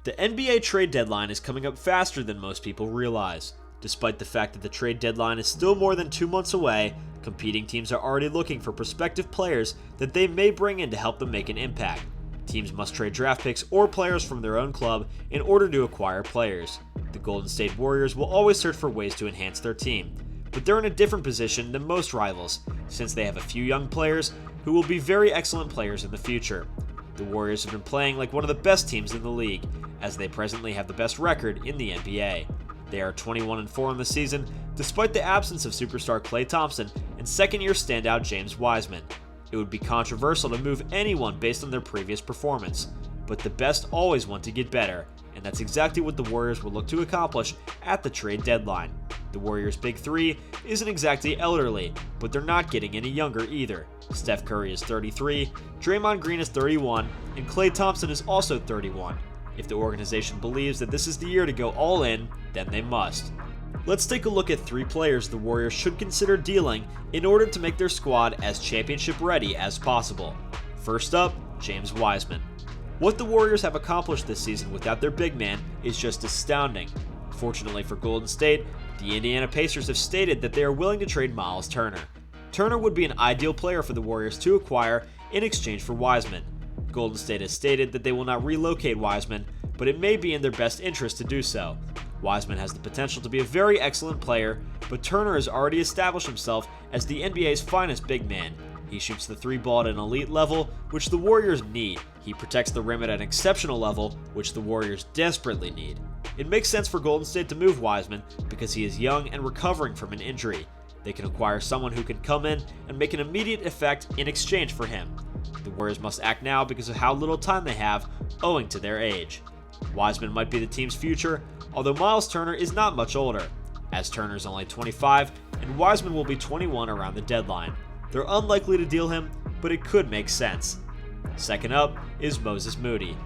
The NBA trade deadline is coming up faster than most people realize. Despite the fact that the trade deadline is still more than 2 months away, competing teams are already looking for prospective players that they may bring in to help them make an impact. Teams must trade draft picks or players from their own club in order to acquire players. The Golden State Warriors will always search for ways to enhance their team, but they're in a different position than most rivals, since they have a few young players who will be very excellent players in the future. The Warriors have been playing like one of the best teams in the league, as they presently have the best record in the NBA. They are 21-4 on the season, despite the absence of superstar Klay Thompson and second-year standout James Wiseman. It would be controversial to move anyone based on their previous performance, but the best always want to get better, and that's exactly what the Warriors will look to accomplish at the trade deadline. The Warriors' big three isn't exactly elderly, but they're not getting any younger either. Steph Curry is 33, Draymond Green is 31, and Klay Thompson is also 31. If the organization believes that this is the year to go all in, then they must. Let's take a look at 3 players the Warriors should consider dealing in order to make their squad as championship ready as possible. First up, James Wiseman. What the Warriors have accomplished this season without their big man is just astounding. Fortunately for Golden State, the Indiana Pacers have stated that they are willing to trade Miles Turner. Turner would be an ideal player for the Warriors to acquire in exchange for Wiseman. Golden State has stated that they will not relocate Wiseman, but it may be in their best interest to do so. Wiseman has the potential to be a very excellent player, but Turner has already established himself as the NBA's finest big man. He shoots the 3-ball at an elite level, which the Warriors need. He protects the rim at an exceptional level, which the Warriors desperately need. It makes sense for Golden State to move Wiseman because he is young and recovering from an injury. They can acquire someone who can come in and make an immediate effect in exchange for him. The Warriors must act now because of how little time they have, owing to their age. Wiseman might be the team's future, although Miles Turner is not much older, as Turner is only 25 and Wiseman will be 21 around the deadline. They're unlikely to deal him, but it could make sense. Second up is Moses Moody.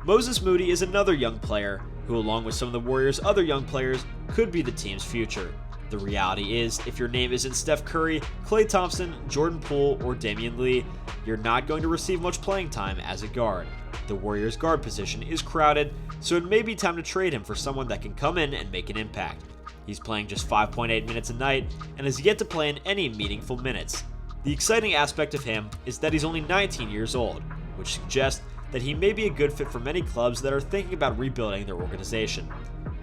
Moses Moody is another young player who, along with some of the Warriors' other young players, could be the team's future. The reality is, if your name isn't Steph Curry, Klay Thompson, Jordan Poole, or Damian Lee, you're not going to receive much playing time as a guard. The Warriors' guard position is crowded, so it may be time to trade him for someone that can come in and make an impact. He's playing just 5.8 minutes a night and has yet to play in any meaningful minutes. The exciting aspect of him is that he's only 19 years old, which suggests that he may be a good fit for many clubs that are thinking about rebuilding their organization.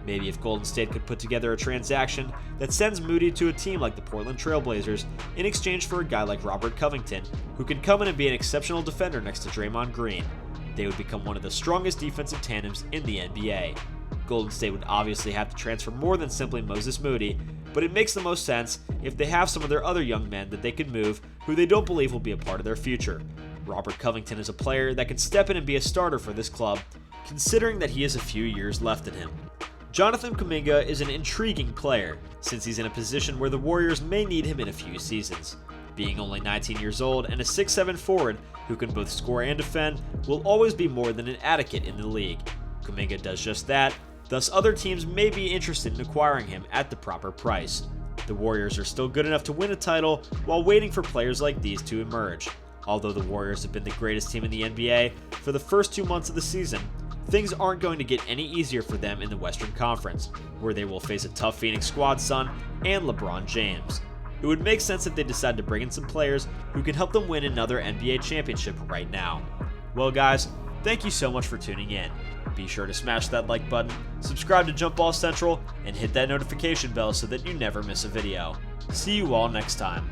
Maybe if Golden State could put together a transaction that sends Moody to a team like the Portland Trail Blazers in exchange for a guy like Robert Covington, who can come in and be an exceptional defender next to Draymond Green, they would become one of the strongest defensive tandems in the NBA. Golden State would obviously have to transfer more than simply Moses Moody, but it makes the most sense if they have some of their other young men that they could move who they don't believe will be a part of their future. Robert Covington is a player that can step in and be a starter for this club, considering that he has a few years left in him. Jonathan Kuminga is an intriguing player, since he's in a position where the Warriors may need him in a few seasons. Being only 19 years old and a 6'7" forward who can both score and defend will always be more than an adequate in the league. Kuminga does just that, thus other teams may be interested in acquiring him at the proper price. The Warriors are still good enough to win a title while waiting for players like these to emerge. Although the Warriors have been the greatest team in the NBA for the first 2 months of the season, things aren't going to get any easier for them in the Western Conference, where they will face a tough Phoenix squad son and LeBron James. It would make sense if they decide to bring in some players who can help them win another NBA championship right now. Well guys, thank you so much for tuning in. Be sure to smash that like button, subscribe to Jump Ball Central, and hit that notification bell so that you never miss a video. See you all next time.